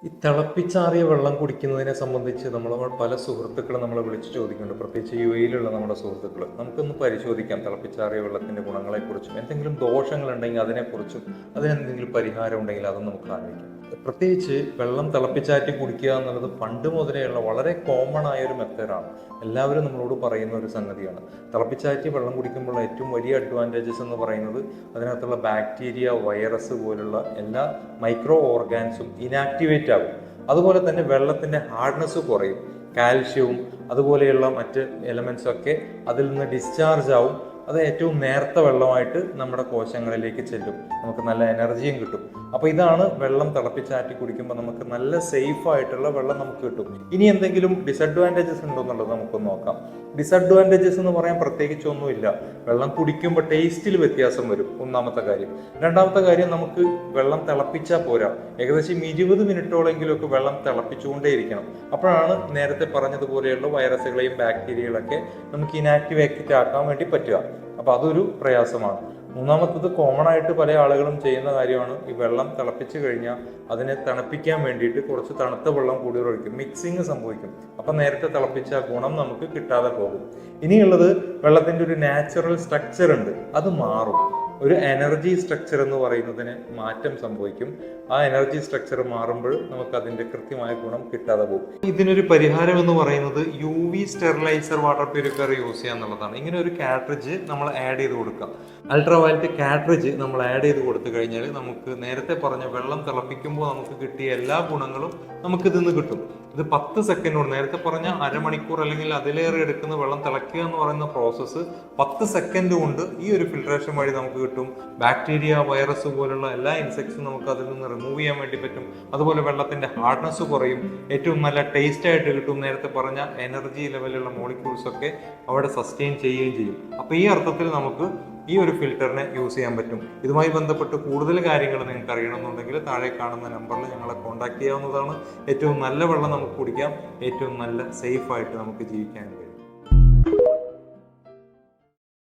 ഈ തിളപ്പിച്ചാറിയ വെള്ളം കുടിക്കുന്നതിനെ സംബന്ധിച്ച് പല സുഹൃത്തുക്കളും നമ്മളെ വിളിച്ച് ചോദിക്കുന്നുണ്ട്. പ്രത്യേകിച്ച് യുഎഇയിലുള്ള നമ്മുടെ സുഹൃത്തുക്കൾ. നമുക്കൊന്ന് പരിശോധിക്കാം തിളപ്പിച്ചാറിയ വെള്ളത്തിൻ്റെ ഗുണങ്ങളെക്കുറിച്ചും എന്തെങ്കിലും ദോഷങ്ങളുണ്ടെങ്കിൽ അതിനെക്കുറിച്ചും അതിനെന്തെങ്കിലും പരിഹാരം ഉണ്ടെങ്കിൽ അതും നമുക്ക് ആലോചിക്കാം. പ്രത്യേകിച്ച് വെള്ളം തിളപ്പിച്ചാറ്റി കുടിക്കുക എന്നുള്ളത് പണ്ട് മുതലേയുള്ള വളരെ കോമൺ ആയ ഒരു മെത്തേഡാണ്. എല്ലാവരും നമ്മളോട് പറയുന്ന ഒരു സംഗതിയാണ്. തിളപ്പിച്ചാറ്റി വെള്ളം കുടിക്കുമ്പോൾ ഏറ്റവും വലിയ അഡ്വാൻറ്റേജസ് എന്ന് പറയുന്നത് അതിനകത്തുള്ള ബാക്ടീരിയ, വൈറസ് പോലുള്ള എല്ലാ മൈക്രോ ഓർഗാൻസും ഇനാക്ടിവേറ്റ് ആകും. അതുപോലെ തന്നെ വെള്ളത്തിൻ്റെ ഹാർഡ്നെസ് കുറയും. കാൽഷ്യവും അതുപോലെയുള്ള മറ്റ് എലമെൻസും ഒക്കെ അതിൽ നിന്ന് ഡിസ്ചാർജ് ആവും. അത് ഏറ്റവും നേർത്ത വെള്ളമായിട്ട് നമ്മുടെ കോശങ്ങളിലേക്ക് ചെല്ലും. നമുക്ക് നല്ല എനർജിയും കിട്ടും. അപ്പോൾ ഇതാണ് വെള്ളം തിളപ്പിച്ചാറ്റി കുടിക്കുമ്പോൾ നമുക്ക് നല്ല സേഫ് ആയിട്ടുള്ള വെള്ളം നമുക്ക് കിട്ടും. ഇനി എന്തെങ്കിലും ഡിസഡ്വാൻറ്റേജസ് ഉണ്ടോ എന്നുള്ളത് നമുക്കൊന്ന് നോക്കാം. ഡിസഡ്വാൻറ്റേജസ് എന്ന് പറയാൻ പ്രത്യേകിച്ചൊന്നുമില്ല. വെള്ളം കുടിക്കുമ്പോൾ ടേസ്റ്റിൽ വ്യത്യാസം വരും, ഒന്നാമത്തെ കാര്യം. രണ്ടാമത്തെ കാര്യം, നമുക്ക് വെള്ളം തിളപ്പിച്ചാൽ പോരാ, ഏകദേശം 20 മിനിറ്റോളെങ്കിലുമൊക്കെ വെള്ളം തിളപ്പിച്ചുകൊണ്ടേയിരിക്കണം. അപ്പോഴാണ് നേരത്തെ പറഞ്ഞതുപോലെയുള്ള വൈറസുകളെയും ബാക്ടീരിയകളൊക്കെ നമുക്ക് ഇനാക്ടിവേറ്റ് ആക്കാൻ വേണ്ടി പറ്റുക. അപ്പോൾ അതൊരു പ്രയാസമാണ്. മൂന്നാമത്തത്, കോമൺ ആയിട്ട് പല ആളുകളും ചെയ്യുന്ന കാര്യമാണ് ഈ വെള്ളം തിളപ്പിച്ച് കഴിഞ്ഞാൽ അതിനെ തണുപ്പിക്കാൻ വേണ്ടിയിട്ട് കുറച്ച് തണുത്ത വെള്ളം കൂടി ഒഴിക്കും, മിക്സിങ് സംഭവിക്കും. അപ്പം നേരത്തെ തിളപ്പിച്ച ഗുണം നമുക്ക് കിട്ടാതെ പോകും. ഇനിയുള്ളത്, വെള്ളത്തിൻ്റെ ഒരു നാച്ചുറൽ സ്ട്രക്ചർ ഉണ്ട്, അത് മാറും. ഒരു എനർജി സ്ട്രക്ചർ എന്ന് പറയുന്നതിന് മാറ്റം സംഭവിക്കും. ആ എനർജി സ്ട്രക്ചർ മാറുമ്പോൾ നമുക്ക് അതിൻ്റെ കൃത്യമായ ഗുണം കിട്ടാതെ പോകും. ഇതിനൊരു പരിഹാരം എന്ന് പറയുന്നത് UV steriliser water purifier use ചെയ്യുക എന്നുള്ളതാണ്. ഇങ്ങനെ ഒരു കാട്രിഡ്ജ് നമ്മൾ ആഡ് ചെയ്ത് കൊടുക്കാം. അൾട്രാവയലറ്റ് കാട്രിഡ്ജ് നമ്മൾ ആഡ് ചെയ്ത് കൊടുത്തു കഴിഞ്ഞാൽ നമുക്ക് നേരത്തെ പറഞ്ഞ വെള്ളം തിളപ്പിക്കുമ്പോൾ നമുക്ക് കിട്ടിയ എല്ലാ ഗുണങ്ങളും നമുക്ക് ഇതിന്ന് കിട്ടും. ഇത് 10 സെക്കൻഡ് കൊണ്ട്, നേരത്തെ പറഞ്ഞ അരമണിക്കൂർ അല്ലെങ്കിൽ അതിലേറെ എടുക്കുന്ന വെള്ളം തിളയ്ക്കുക എന്ന് പറയുന്ന പ്രോസസ്സ് 10 സെക്കൻഡ് കൊണ്ട് ഈ ഒരു ഫിൽട്രേഷൻ വഴി നമുക്ക് കിട്ടും. ബാക്ടീരിയ, വൈറസ് പോലുള്ള എല്ലാ ഇൻസെക്ട്സും നമുക്ക് അതിൽ നിന്ന് റിമൂവ് ചെയ്യാൻ വേണ്ടി പറ്റും. അതുപോലെ വെള്ളത്തിന്റെ ഹാർഡ്നെസ് കുറയും, ഏറ്റവും നല്ല ടേസ്റ്റ് ആയിട്ട് കിട്ടും. നേരത്തെ പറഞ്ഞ എനർജി ലെവലുള്ള മോളിക്യൂൾസ് ഒക്കെ അവിടെ സസ്റ്റെയിൻ ചെയ്യുകയും ചെയ്യും. അപ്പോൾ ഈ അർത്ഥത്തിൽ നമുക്ക് ഈ ഒരു ഫിൽറ്ററിനെ യൂസ് ചെയ്യാൻ പറ്റും. ഇതുമായി ബന്ധപ്പെട്ട് കൂടുതൽ കാര്യങ്ങൾ നിങ്ങൾക്ക് അറിയണമെന്നുണ്ടെങ്കിൽ താഴെ കാണുന്ന നമ്പറിൽ ഞങ്ങളെ കോൺടാക്ട് ചെയ്യാവുന്നതാണ്. ഏറ്റവും നല്ല വെള്ളം നമുക്ക് കുടിക്കാം, ഏറ്റവും നല്ല സേഫ് ആയിട്ട് നമുക്ക് ജീവിക്കാൻ